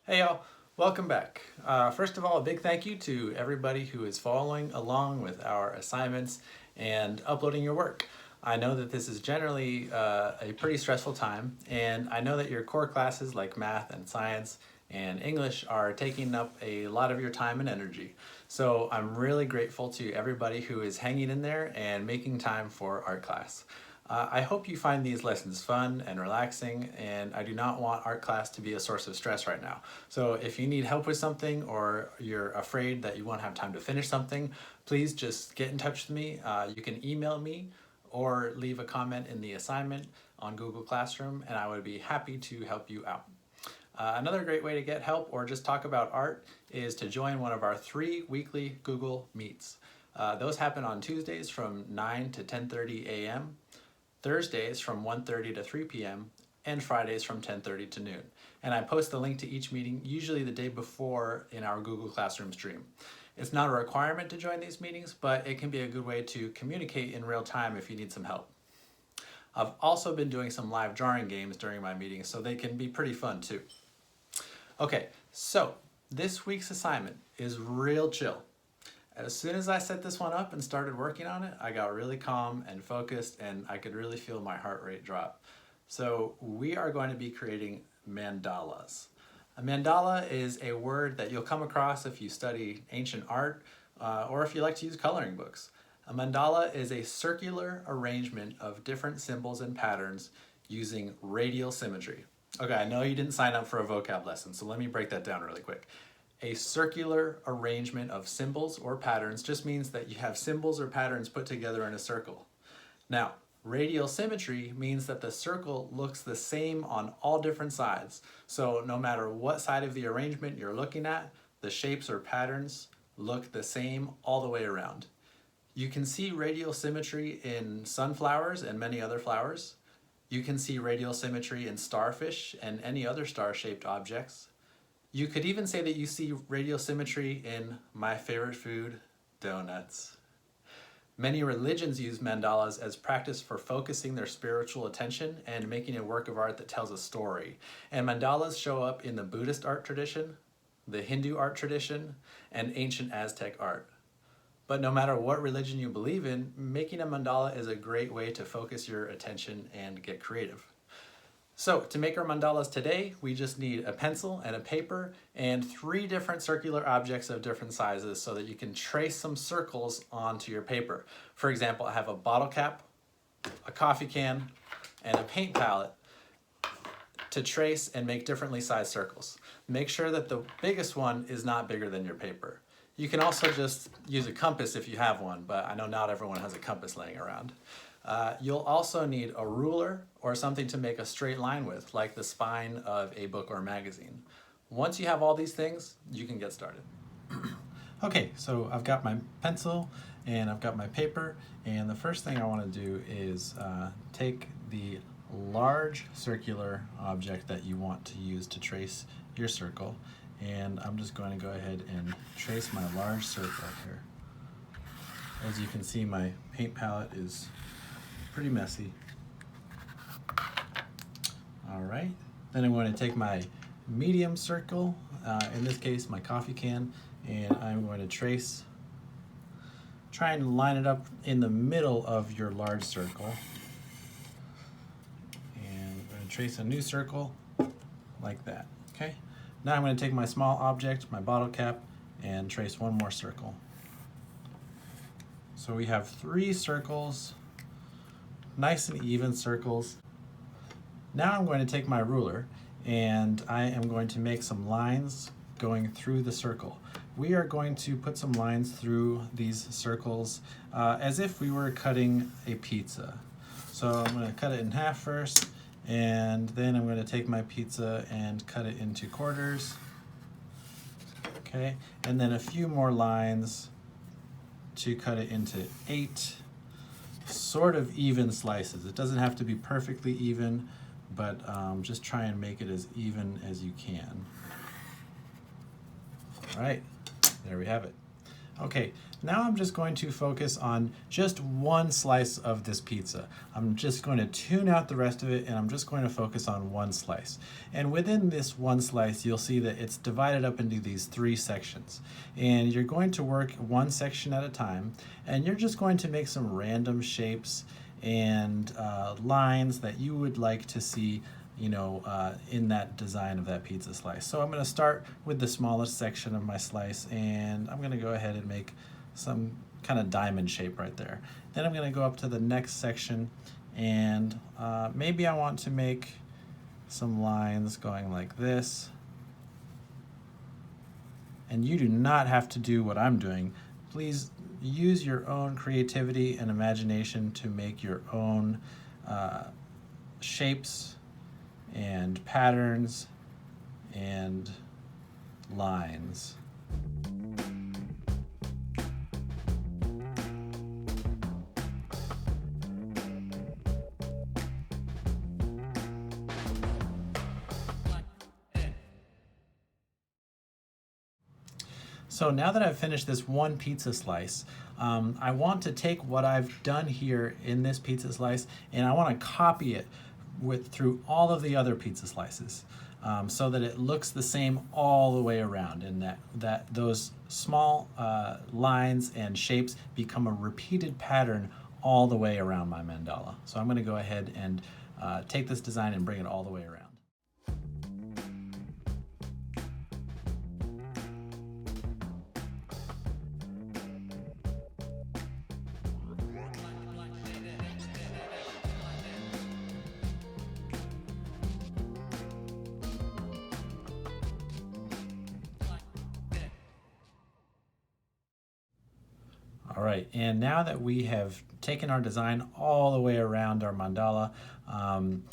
Hey y'all, welcome back. First of all, a big thank you to everybody who is following along with our assignments and uploading your work. I know that this is generally a pretty stressful time, and I know that your core classes like math and science and English are taking up a lot of your time and energy. So I'm really grateful to everybody who is hanging in there and making time for art class. I hope you find these lessons fun and relaxing, and I do not want art class to be a source of stress right now. So if you need help with something or you're afraid that you won't have time to finish something, please just get in touch with me. You can email me or leave a comment in the assignment on Google Classroom, and I would be happy to help you out. Another great way to get help or just talk about art is to join one of our 3 weekly Google Meets. Those happen on Tuesdays from 9 to 10:30 a.m., Thursdays from 1:30 to 3 p.m., and Fridays from 10:30 to noon. And I post the link to each meeting usually the day before in our Google Classroom stream. It's not a requirement to join these meetings, but it can be a good way to communicate in real time if you need some help. I've also been doing some live drawing games during my meetings, so they can be pretty fun too. Okay, so this week's assignment is real chill. As soon as I set this one up and started working on it, I got really calm and focused, and I could really feel my heart rate drop. So we are going to be creating mandalas. A mandala is a word that you'll come across if you study ancient art or if you like to use coloring books. A mandala is a circular arrangement of different symbols and patterns using radial symmetry. Okay, I know you didn't sign up for a vocab lesson, so let me break that down really quick. A circular arrangement of symbols or patterns just means that you have symbols or patterns put together in a circle. Now, radial symmetry means that the circle looks the same on all different sides. So no matter what side of the arrangement you're looking at, the shapes or patterns look the same all the way around. You can see radial symmetry in sunflowers and many other flowers. You can see radial symmetry in starfish and any other star-shaped objects. You could even say that you see radial symmetry in my favorite food, donuts. Many religions use mandalas as practice for focusing their spiritual attention and making a work of art that tells a story. And mandalas show up in the Buddhist art tradition, the Hindu art tradition, and ancient Aztec art. But no matter what religion you believe in, making a mandala is a great way to focus your attention and get creative. So to make our mandalas today, we just need a pencil and a paper and 3 different circular objects of different sizes so that you can trace some circles onto your paper. For example, I have a bottle cap, a coffee can, and a paint palette to trace and make differently sized circles. Make sure that the biggest one is not bigger than your paper. You can also just use a compass if you have one, but I know not everyone has a compass laying around. You'll also need a ruler or something to make a straight line with, like the spine of a book or magazine. Once you have all these things, you can get started. Okay, so I've got my pencil and I've got my paper, and the first thing I want to do is take the large circular object that you want to use to trace your circle, and I'm just going to go ahead and trace my large circle here. As you can see, my paint palette is pretty messy. All right, then I'm going to take my medium circle, in this case my coffee can, and I'm going to try and line it up in the middle of your large circle. And I'm going to trace a new circle like that, okay? Now I'm going to take my small object, my bottle cap, and trace one more circle. So we have 3 circles, nice and even circles. Now I'm going to take my ruler and I am going to make some lines going through the circle. We are going to put some lines through these circles as if we were cutting a pizza. So I'm going to cut it in half first, and then I'm going to take my pizza and cut it into quarters. Okay, and then a few more lines to cut it into 8 sort of even slices. It doesn't have to be perfectly even, but just try and make it as even as you can. All right, there we have it. Okay, now I'm just going to focus on just one slice of this pizza. I'm just going to tune out the rest of it, and I'm just going to focus on one slice. And within this one slice, you'll see that it's divided up into these 3 sections. And you're going to work one section at a time, and you're just going to make some random shapes and lines that you would like to see in that design of that pizza slice. So I'm going to start with the smallest section of my slice, and I'm going to go ahead and make some kind of diamond shape right there. Then I'm going to go up to the next section, and maybe I want to make some lines going like this. And you do not have to do what I'm doing. Please use your own creativity and imagination to make your own shapes and patterns and lines. So now that I've finished this one pizza slice, I want to take what I've done here in this pizza slice, and I want to copy it through all of the other pizza slices, so that it looks the same all the way around, and that those small lines and shapes become a repeated pattern all the way around my mandala. So I'm going to go ahead and take this design and bring it all the way around. All right, and now that we have taken our design all the way around our mandala, I'm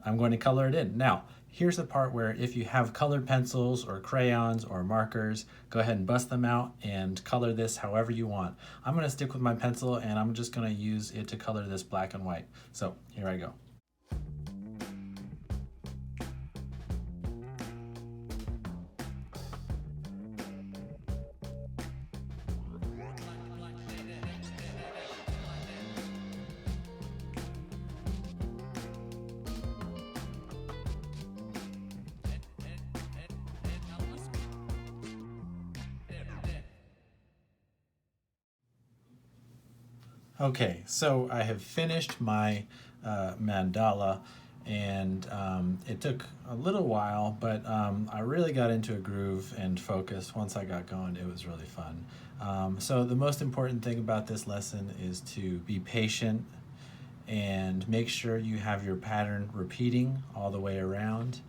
going to color it in. Now, here's the part where if you have colored pencils or crayons or markers, go ahead and bust them out and color this however you want. I'm going to stick with my pencil, and I'm just going to use it to color this black and white. So here I go. Okay, so I have finished my mandala, and it took a little while, but I really got into a groove and focus. Once I got going, it was really fun. So the most important thing about this lesson is to be patient and make sure you have your pattern repeating all the way around.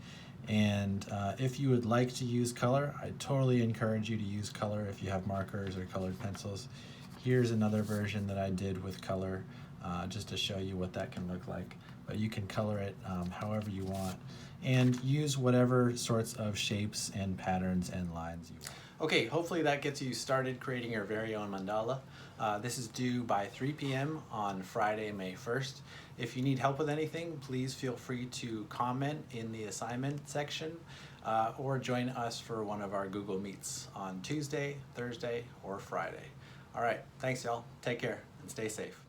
And if you would like to use color, I totally encourage you to use color if you have markers or colored pencils. Here's another version that I did with color, just to show you what that can look like. But you can color it however you want, and use whatever sorts of shapes and patterns and lines you want. Okay, hopefully that gets you started creating your very own mandala. This is due by 3 p.m. on Friday, May 1st. If you need help with anything, please feel free to comment in the assignment section, or join us for one of our Google Meets on Tuesday, Thursday, or Friday. All right, thanks y'all. Take care and stay safe.